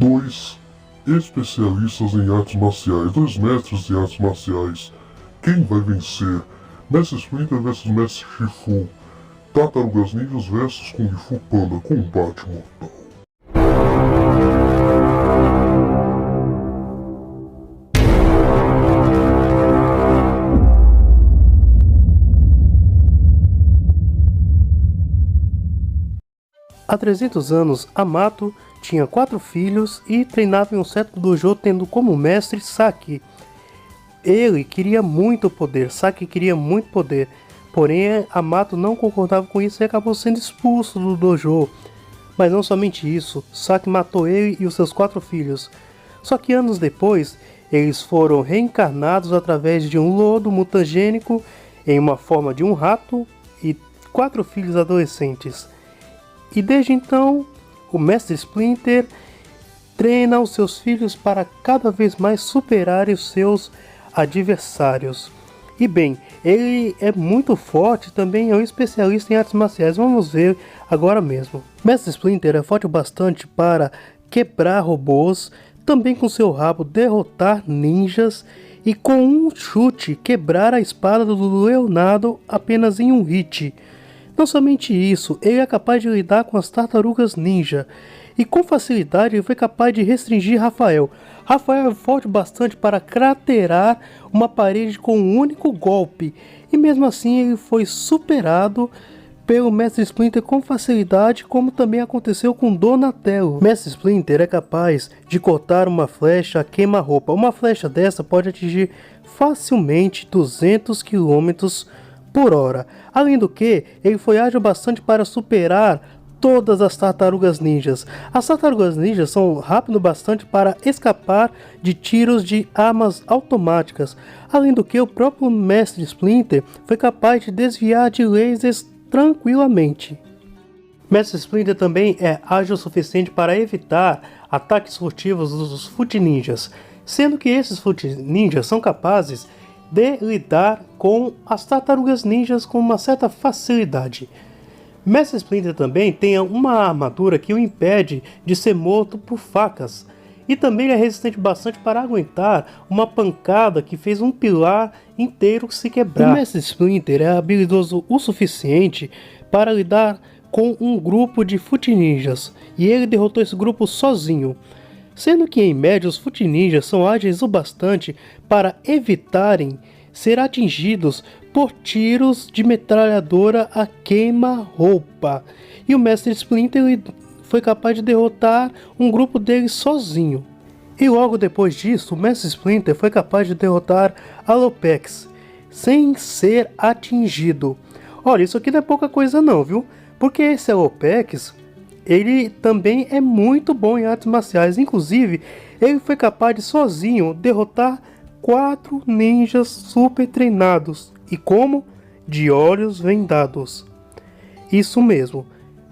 dois especialistas em artes marciais, dois mestres em artes marciais. Quem vai vencer? Mestre Splinter vs Mestre Shifu. Tartarugas Ninjas vs Kung Fu Panda. Combate mortal. Há 300 anos, Hamato tinha 4 filhos e treinava em um certo dojo tendo como mestre Saki. Ele queria muito poder, Saki queria muito poder, porém Hamato não concordava com isso e acabou sendo expulso do dojo. Mas não somente isso, Saki matou ele e os seus 4 filhos. Só que anos depois, eles foram reencarnados através de um lodo mutagênico em uma forma de um rato e 4 filhos adolescentes. E desde então, o Mestre Splinter treina os seus filhos para cada vez mais superarem os seus adversários. E bem, ele é muito forte, também é um especialista em artes marciais, vamos ver agora mesmo. Mestre Splinter é forte o bastante para quebrar robôs, também com seu rabo derrotar ninjas e com um chute quebrar a espada do Leonardo apenas em um hit. Não somente isso, ele é capaz de lidar com as tartarugas ninja, e com facilidade ele foi capaz de restringir Rafael. Rafael é forte bastante para craterar uma parede com um único golpe, e mesmo assim ele foi superado pelo Mestre Splinter com facilidade, como também aconteceu com Donatello. Mestre Splinter é capaz de cortar uma flecha a queima-roupa. Uma flecha dessa pode atingir facilmente 200 km por hora. Além do que, ele foi ágil bastante para superar todas as tartarugas ninjas. As tartarugas ninjas são rápidas bastante para escapar de tiros de armas automáticas. Além do que, o próprio Mestre Splinter foi capaz de desviar de lasers tranquilamente. Mestre Splinter também é ágil o suficiente para evitar ataques furtivos dos Foot Ninjas, sendo que esses Foot Ninjas são capazes de lidar com as tartarugas ninjas com uma certa facilidade. Mestre Splinter também tem uma armadura que o impede de ser morto por facas, e também é resistente bastante para aguentar uma pancada que fez um pilar inteiro se quebrar. O Mestre Splinter é habilidoso o suficiente para lidar com um grupo de Foot Ninjas, e ele derrotou esse grupo sozinho. Sendo que em média os Foot Ninjas são ágeis o bastante para evitarem ser atingidos por tiros de metralhadora a queima-roupa. E o Mestre Splinter foi capaz de derrotar um grupo deles sozinho. E logo depois disso, o Mestre Splinter foi capaz de derrotar Alopex sem ser atingido. Olha, isso aqui não é pouca coisa não, viu? Porque esse Alopex, ele também é muito bom em artes marciais. Inclusive, ele foi capaz de sozinho derrotar 4 ninjas super treinados. E como? De olhos vendados. Isso mesmo.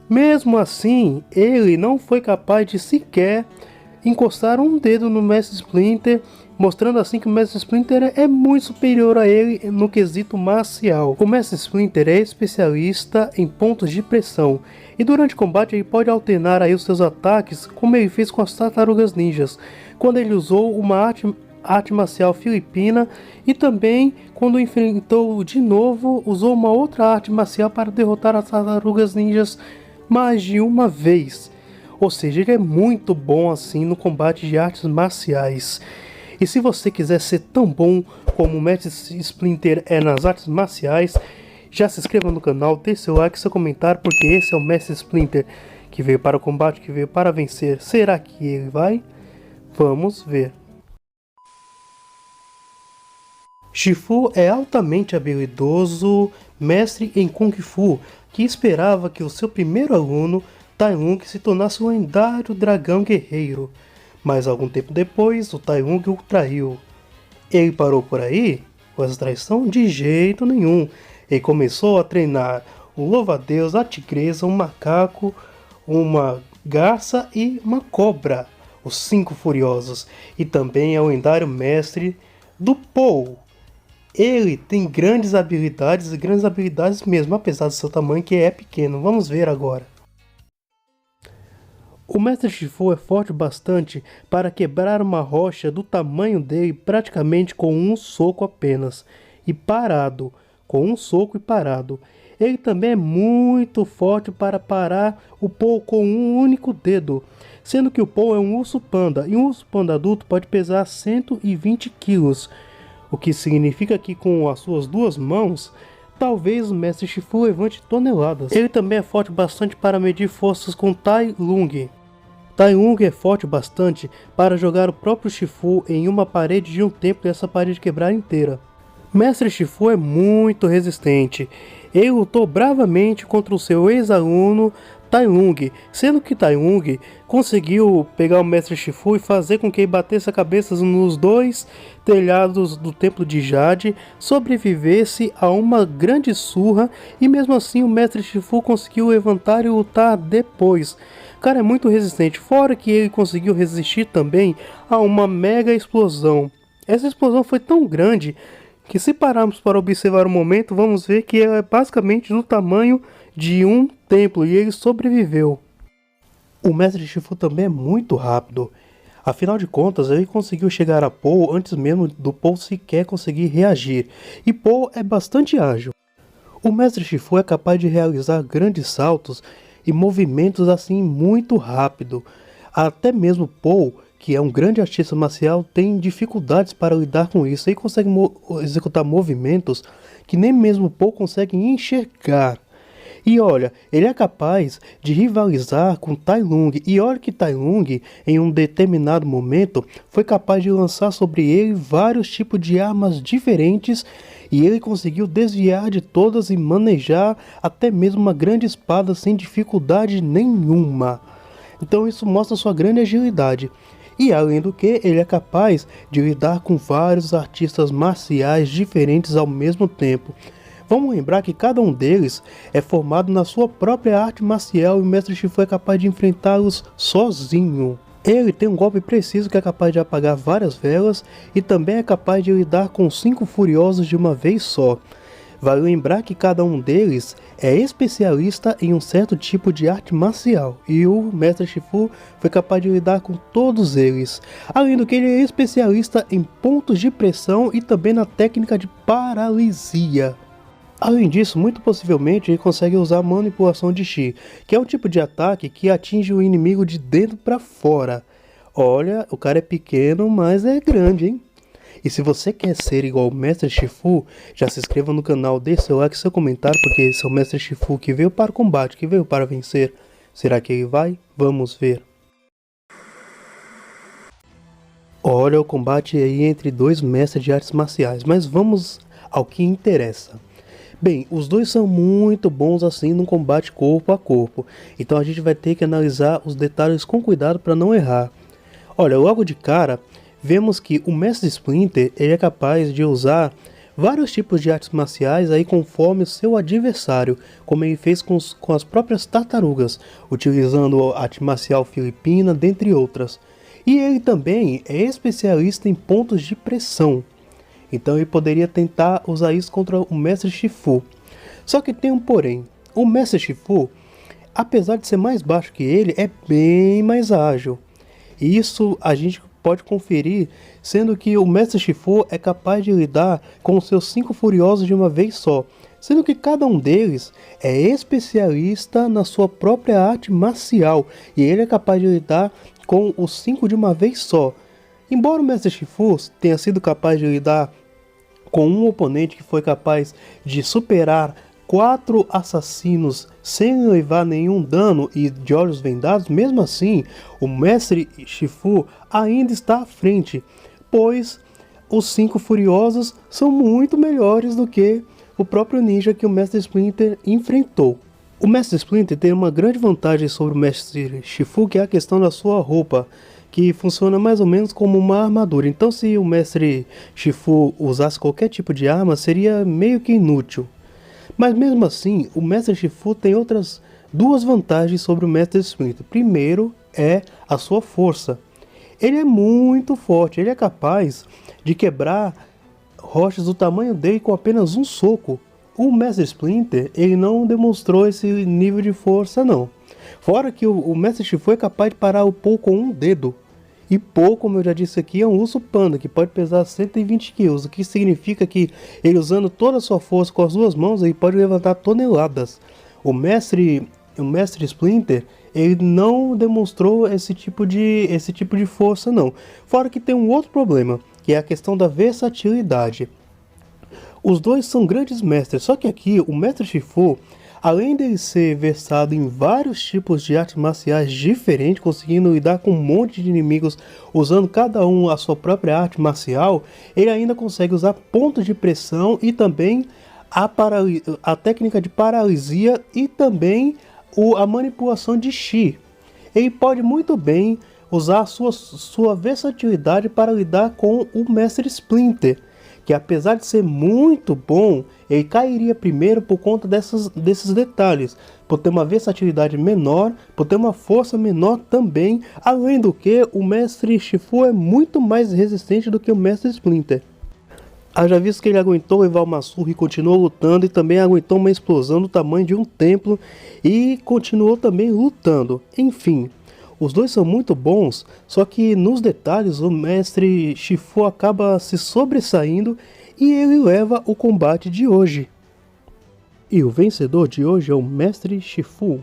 Mesmo assim, ele não foi capaz de sequer encostar um dedo no Mestre Splinter, mostrando assim que o Mestre Splinter é muito superior a ele no quesito marcial. O Mestre Splinter é especialista em pontos de pressão, e durante o combate ele pode alternar aí os seus ataques, como ele fez com as tartarugas ninjas, quando ele usou uma arte marcial filipina, e também quando enfrentou de novo, usou uma outra arte marcial para derrotar as tartarugas ninjas mais de uma vez. Ou seja, ele é muito bom assim no combate de artes marciais. E se você quiser ser tão bom como o Mestre Splinter é nas artes marciais, já se inscreva no canal, deixe seu like, seu comentário, porque esse é o Mestre Splinter que veio para o combate, que veio para vencer. Será que ele vai? Vamos ver. Shifu é altamente habilidoso mestre em Kung Fu, que esperava que o seu primeiro aluno, Tai Lung, se tornasse um lendário dragão guerreiro. Mas algum tempo depois, o Tai Lung o traiu. Ele parou por aí? Com essa traição? De jeito nenhum. Ele começou a treinar um louva-a-Deus, a tigresa, um macaco, uma garça e uma cobra, os 5 furiosos. E também é o lendário mestre do Paul. Ele tem grandes habilidades mesmo, apesar do seu tamanho que é pequeno. Vamos ver agora. O Mestre Shifu é forte bastante para quebrar uma rocha do tamanho dele praticamente com um soco apenas, e parado, com um soco e parado. Ele também é muito forte para parar o Paul com um único dedo, sendo que o Paul é um urso panda, e um urso panda adulto pode pesar 120 quilos, o que significa que com as suas duas mãos, talvez o Mestre Shifu levante toneladas. Ele também é forte bastante para medir forças com Tai Lung. Tai Lung é forte bastante para jogar o próprio Shifu em uma parede de um templo e essa parede quebrar inteira. Mestre Shifu é muito resistente. Ele lutou bravamente contra o seu ex-aluno Tai Lung, sendo que Tai Lung conseguiu pegar o Mestre Shifu e fazer com que ele batesse a cabeça nos dois telhados do Templo de Jade, sobrevivesse a uma grande surra e mesmo assim o Mestre Shifu conseguiu levantar e lutar depois. O cara é muito resistente, fora que ele conseguiu resistir também a uma mega explosão. Essa explosão foi tão grande que se pararmos para observar o momento, vamos ver que ela é basicamente do tamanho de um templo e ele sobreviveu. O Mestre Shifu também é muito rápido. Afinal de contas, ele conseguiu chegar a Paul antes mesmo do Paul sequer conseguir reagir. E Paul é bastante ágil. O Mestre Shifu é capaz de realizar grandes saltos e movimentos assim muito rápido. Até mesmo Paul, que é um grande artista marcial, tem dificuldades para lidar com isso. Ele consegue executar movimentos que nem mesmo Paul consegue enxergar. E olha, ele é capaz de rivalizar com Tai Lung. E olha que Tai Lung, em um determinado momento, foi capaz de lançar sobre ele vários tipos de armas diferentes. E ele conseguiu desviar de todas e manejar até mesmo uma grande espada sem dificuldade nenhuma. Então isso mostra sua grande agilidade. E além do que, ele é capaz de lidar com vários artistas marciais diferentes ao mesmo tempo. Vamos lembrar que cada um deles é formado na sua própria arte marcial e o Mestre Shifu é capaz de enfrentá-los sozinho. Ele tem um golpe preciso que é capaz de apagar várias velas e também é capaz de lidar com 5 furiosos de uma vez só. Vale lembrar que cada um deles é especialista em um certo tipo de arte marcial e o Mestre Shifu foi capaz de lidar com todos eles. Além do que ele é especialista em pontos de pressão e também na técnica de paralisia. Além disso, muito possivelmente ele consegue usar manipulação de Chi, que é um tipo de ataque que atinge o inimigo de dentro para fora. Olha, o cara é pequeno, mas é grande, hein? E se você quer ser igual o Mestre Shifu, já se inscreva no canal, deixe seu like e seu comentário, porque esse é o Mestre Shifu que veio para o combate, que veio para vencer. Será que ele vai? Vamos ver. Olha o combate aí entre dois mestres de artes marciais, mas vamos ao que interessa. Bem, os dois são muito bons assim no combate corpo a corpo, então a gente vai ter que analisar os detalhes com cuidado para não errar. Olha, logo de cara, vemos que o Mestre Splinter ele é capaz de usar vários tipos de artes marciais aí conforme o seu adversário, como ele fez com as próprias tartarugas, utilizando a arte marcial filipina, dentre outras. E ele também é especialista em pontos de pressão. Então ele poderia tentar usar isso contra o Mestre Shifu. Só que tem um porém. O Mestre Shifu, apesar de ser mais baixo que ele, é bem mais ágil. E isso a gente pode conferir, sendo que o Mestre Shifu é capaz de lidar com os seus 5 furiosos de uma vez só. Sendo que cada um deles é especialista na sua própria arte marcial. E ele é capaz de lidar com os 5 de uma vez só. Embora o Mestre Shifu tenha sido capaz de lidar com um oponente que foi capaz de superar 4 assassinos sem levar nenhum dano e de olhos vendados, mesmo assim, o Mestre Shifu ainda está à frente, pois os 5 furiosos são muito melhores do que o próprio ninja que o Mestre Splinter enfrentou. O Mestre Splinter tem uma grande vantagem sobre o Mestre Shifu, que é a questão da sua roupa, que funciona mais ou menos como uma armadura. Então se o Mestre Shifu usasse qualquer tipo de arma, seria meio que inútil. Mas mesmo assim, o Mestre Shifu tem outras 2 vantagens sobre o Mestre Splinter. Primeiro é a sua força. Ele é muito forte, ele é capaz de quebrar rochas do tamanho dele com apenas um soco. O Mestre Splinter, ele não demonstrou esse nível de força não. Fora que o Mestre Shifu é capaz de parar o Paul com um dedo. E Paul, como eu já disse aqui, é um urso panda que pode pesar 120 kg, o que significa que ele, usando toda a sua força com as duas mãos, ele pode levantar toneladas. O mestre Splinter, ele não demonstrou esse tipo de força não. Fora que tem um outro problema, que é a questão da versatilidade. Os dois são grandes mestres, só que aqui o Mestre Shifu, além de ser versado em vários tipos de artes marciais diferentes, conseguindo lidar com um monte de inimigos, usando cada um a sua própria arte marcial, ele ainda consegue usar pontos de pressão e também a técnica de paralisia e também a manipulação de Chi. Ele pode muito bem usar a sua versatilidade para lidar com o Mestre Splinter, que apesar de ser muito bom, ele cairia primeiro por conta desses detalhes, por ter uma versatilidade menor, por ter uma força menor também, além do que o Mestre Shifu é muito mais resistente do que o Mestre Splinter. Haja visto que ele aguentou levar uma surra e continuou lutando, e também aguentou uma explosão do tamanho de um templo e continuou também lutando. Enfim, os dois são muito bons, só que nos detalhes o Mestre Shifu acaba se sobressaindo e ele leva o combate de hoje. E o vencedor de hoje é o Mestre Shifu.